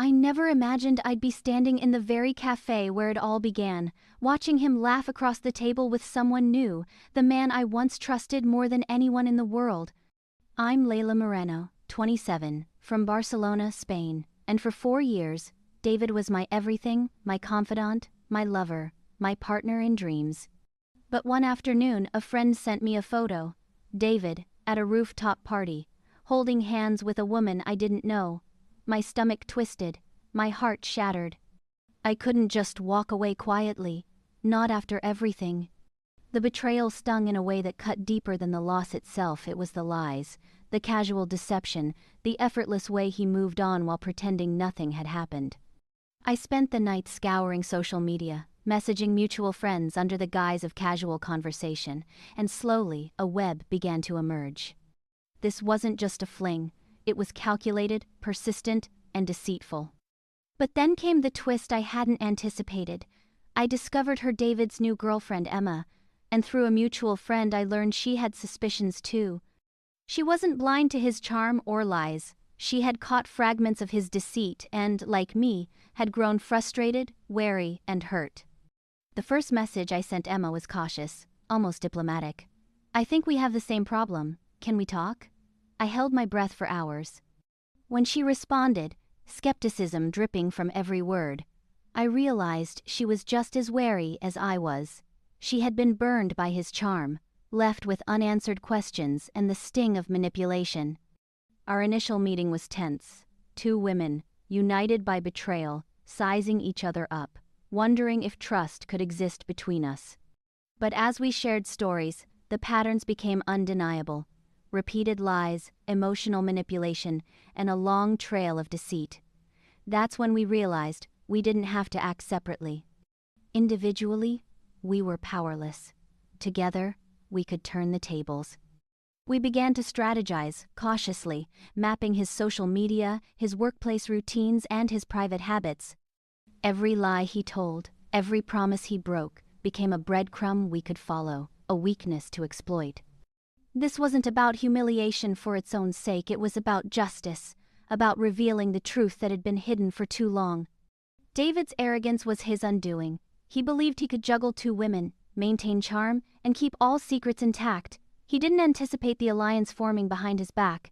I never imagined I'd be standing in the very cafe where it all began, watching him laugh across the table with someone new, the man I once trusted more than anyone in the world. I'm Leila Moreno, 27, from Barcelona, Spain, and for 4 years, David was my everything, my confidant, my lover, my partner in dreams. But one afternoon, a friend sent me a photo. David, at a rooftop party, holding hands with a woman I didn't know. My stomach twisted, my heart shattered. I couldn't just walk away quietly, not after everything. The betrayal stung in a way that cut deeper than the loss itself. It was the lies, the casual deception, the effortless way he moved on while pretending nothing had happened. I spent the night scouring social media, messaging mutual friends under the guise of casual conversation, and slowly a web began to emerge. This wasn't just a fling. It was calculated, persistent, and deceitful. But then came the twist I hadn't anticipated. I discovered her David's new girlfriend, Emma, and through a mutual friend I learned she had suspicions too. She wasn't blind to his charm or lies. She had caught fragments of his deceit and, like me, had grown frustrated, wary, and hurt. The first message I sent Emma was cautious, almost diplomatic. "I think we have the same problem. Can we talk?" I held my breath for hours. When she responded, skepticism dripping from every word, I realized she was just as wary as I was. She had been burned by his charm, left with unanswered questions and the sting of manipulation. Our initial meeting was tense. 2 women, united by betrayal, sizing each other up, wondering if trust could exist between us. But as we shared stories, the patterns became undeniable. Repeated lies, emotional manipulation, and a long trail of deceit. That's when we realized we didn't have to act separately. Individually, we were powerless. Together, we could turn the tables. We began to strategize, cautiously, mapping his social media, his workplace routines, and his private habits. Every lie he told, every promise he broke, became a breadcrumb we could follow, a weakness to exploit. This wasn't about humiliation for its own sake. It was about justice, about revealing the truth that had been hidden for too long. David's arrogance was his undoing. He believed he could juggle 2 women, maintain charm, and keep all secrets intact. He didn't anticipate the alliance forming behind his back.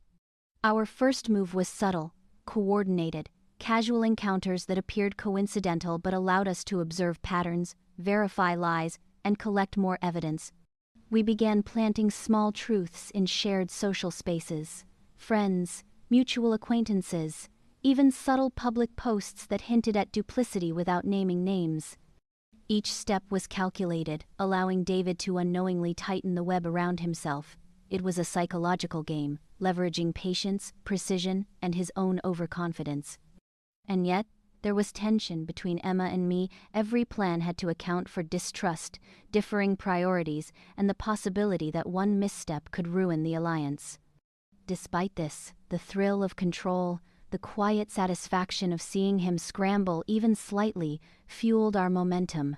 Our first move was subtle, coordinated, casual encounters that appeared coincidental but allowed us to observe patterns, verify lies, and collect more evidence. We began planting small truths in shared social spaces, friends, mutual acquaintances, even subtle public posts that hinted at duplicity without naming names. Each step was calculated, allowing David to unknowingly tighten the web around himself. It was a psychological game, leveraging patience, precision, and his own overconfidence. And yet, there was tension between Emma and me. Every plan had to account for distrust, differing priorities, and the possibility that one misstep could ruin the alliance. Despite this, the thrill of control, the quiet satisfaction of seeing him scramble even slightly, fueled our momentum.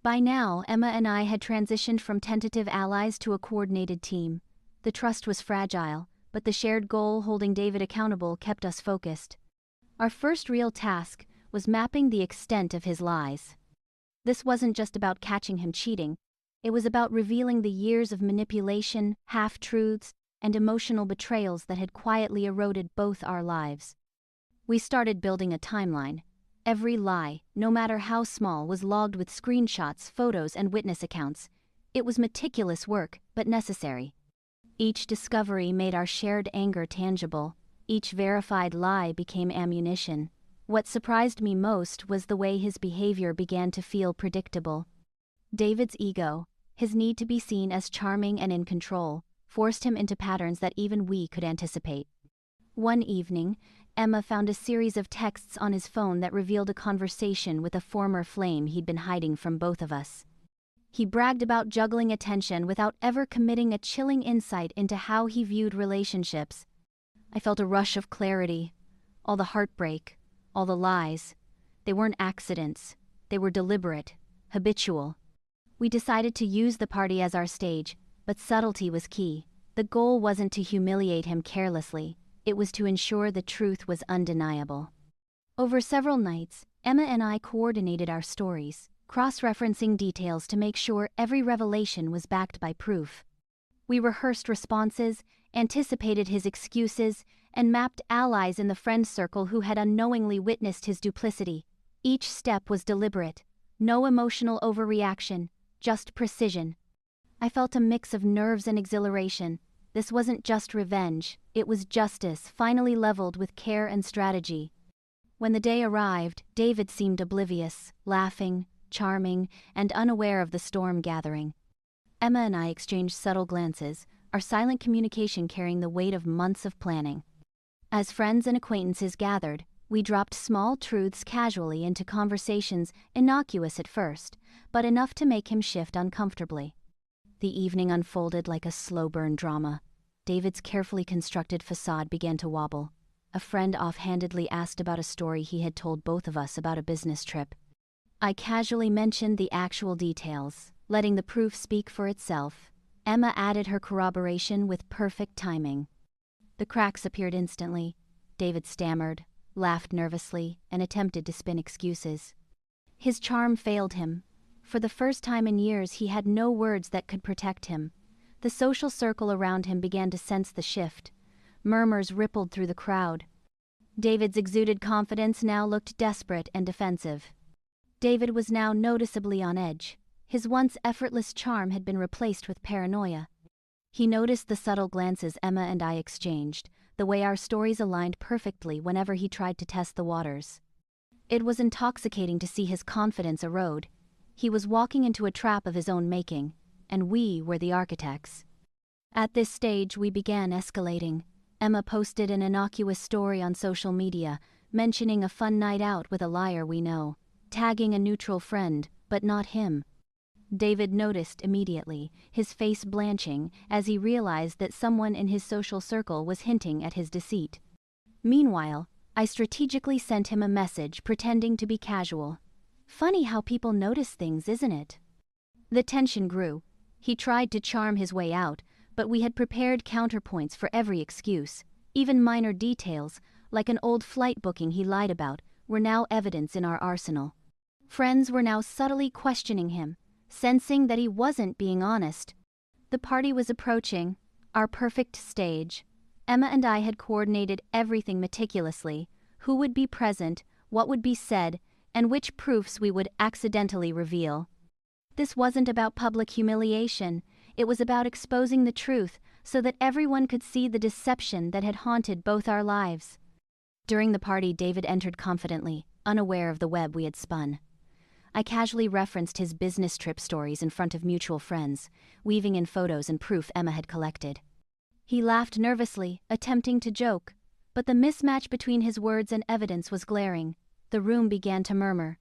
By now, Emma and I had transitioned from tentative allies to a coordinated team. The trust was fragile, but the shared goal, holding David accountable, kept us focused. Our first real task was mapping the extent of his lies. This wasn't just about catching him cheating. It was about revealing the years of manipulation, half-truths, and emotional betrayals that had quietly eroded both our lives. We started building a timeline. Every lie, no matter how small, was logged with screenshots, photos, and witness accounts. It was meticulous work, but necessary. Each discovery made our shared anger tangible. Each verified lie became ammunition. What surprised me most was the way his behavior began to feel predictable. David's ego, his need to be seen as charming and in control, forced him into patterns that even we could anticipate. One evening, Emma found a series of texts on his phone that revealed a conversation with a former flame he'd been hiding from both of us. He bragged about juggling attention without ever committing a chilling insight into how he viewed relationships. I felt a rush of clarity. All the heartbreak, all the lies. They weren't accidents. They were deliberate, habitual. We decided to use the party as our stage, but subtlety was key. The goal wasn't to humiliate him carelessly. It was to ensure the truth was undeniable. Over several nights, Emma and I coordinated our stories, cross-referencing details to make sure every revelation was backed by proof. We rehearsed responses, anticipated his excuses, and mapped allies in the friend circle who had unknowingly witnessed his duplicity. Each step was deliberate, no emotional overreaction, just precision. I felt a mix of nerves and exhilaration. This wasn't just revenge, it was justice, finally leveled with care and strategy. When the day arrived, David seemed oblivious, laughing, charming, and unaware of the storm gathering. Emma and I exchanged subtle glances, our silent communication carrying the weight of months of planning. As friends and acquaintances gathered, we dropped small truths casually into conversations innocuous at first, but enough to make him shift uncomfortably. The evening unfolded like a slow-burn drama. David's carefully constructed facade began to wobble. A friend offhandedly asked about a story he had told both of us about a business trip. I casually mentioned the actual details, letting the proof speak for itself. Emma added her corroboration with perfect timing. The cracks appeared instantly. David stammered, laughed nervously, and attempted to spin excuses. His charm failed him. For the first time in years, he had no words that could protect him. The social circle around him began to sense the shift. Murmurs rippled through the crowd. David's exuded confidence now looked desperate and defensive. David was now noticeably on edge. His once effortless charm had been replaced with paranoia. He noticed the subtle glances Emma and I exchanged, the way our stories aligned perfectly whenever he tried to test the waters. It was intoxicating to see his confidence erode. He was walking into a trap of his own making, and we were the architects. At this stage, we began escalating. Emma posted an innocuous story on social media, mentioning a fun night out with a liar we know, tagging a neutral friend, but not him. David noticed immediately, his face blanching as he realized that someone in his social circle was hinting at his deceit. Meanwhile, I strategically sent him a message pretending to be casual. Funny how people notice things, isn't it? The tension grew. He tried to charm his way out, but we had prepared counterpoints for every excuse. Even minor details, like an old flight booking he lied about, were now evidence in our arsenal. Friends were now subtly questioning him, sensing that he wasn't being honest. The party was approaching, our perfect stage. Emma and I had coordinated everything meticulously: who would be present, what would be said, and which proofs we would accidentally reveal. This wasn't about public humiliation, it was about exposing the truth so that everyone could see the deception that had haunted both our lives. During the party, David entered confidently, unaware of the web we had spun. I casually referenced his business trip stories in front of mutual friends, weaving in photos and proof Emma had collected. He laughed nervously, attempting to joke, but the mismatch between his words and evidence was glaring. The room began to murmur.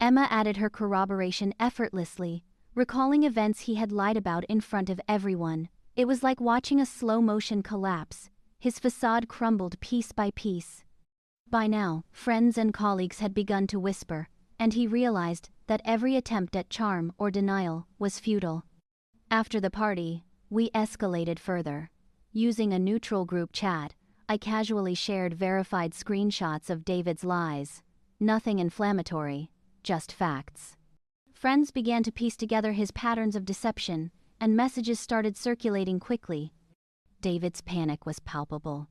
Emma added her corroboration effortlessly, recalling events he had lied about in front of everyone. It was like watching a slow-motion collapse. His facade crumbled piece by piece. By now, friends and colleagues had begun to whisper, and he realized that every attempt at charm or denial was futile. After the party, we escalated further. Using a neutral group chat, I casually shared verified screenshots of David's lies. Nothing inflammatory, just facts. Friends began to piece together his patterns of deception, and messages started circulating quickly. David's panic was palpable.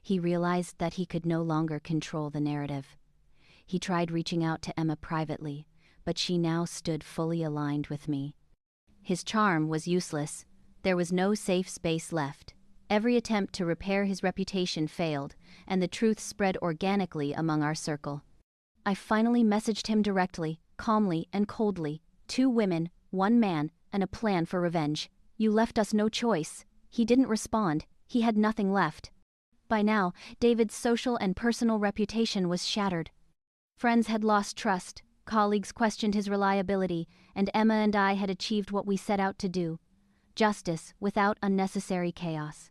He realized that he could no longer control the narrative. He tried reaching out to Emma privately, but she now stood fully aligned with me. His charm was useless. There was no safe space left. Every attempt to repair his reputation failed, and the truth spread organically among our circle. I finally messaged him directly, calmly and coldly. 2 women, 1 man, and a plan for revenge. You left us no choice. He didn't respond. He had nothing left. By now, David's social and personal reputation was shattered. Friends had lost trust, colleagues questioned his reliability, and Emma and I had achieved what we set out to do: justice without unnecessary chaos.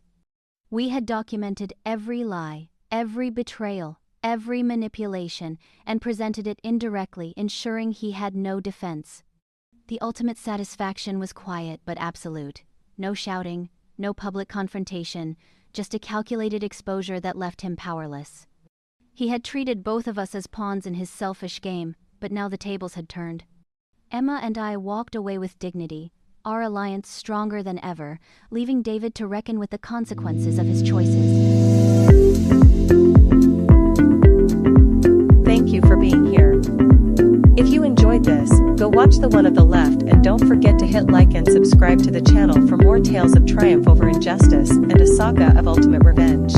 We had documented every lie, every betrayal, every manipulation, and presented it indirectly, ensuring he had no defense. The ultimate satisfaction was quiet but absolute. No shouting, no public confrontation, just a calculated exposure that left him powerless. He had treated both of us as pawns in his selfish game, but now the tables had turned. Emma and I walked away with dignity, our alliance stronger than ever, leaving David to reckon with the consequences of his choices. Thank you for being here. If you enjoyed this, go watch the one on the left and don't forget to hit like and subscribe to the channel for more tales of triumph over injustice and a saga of ultimate revenge.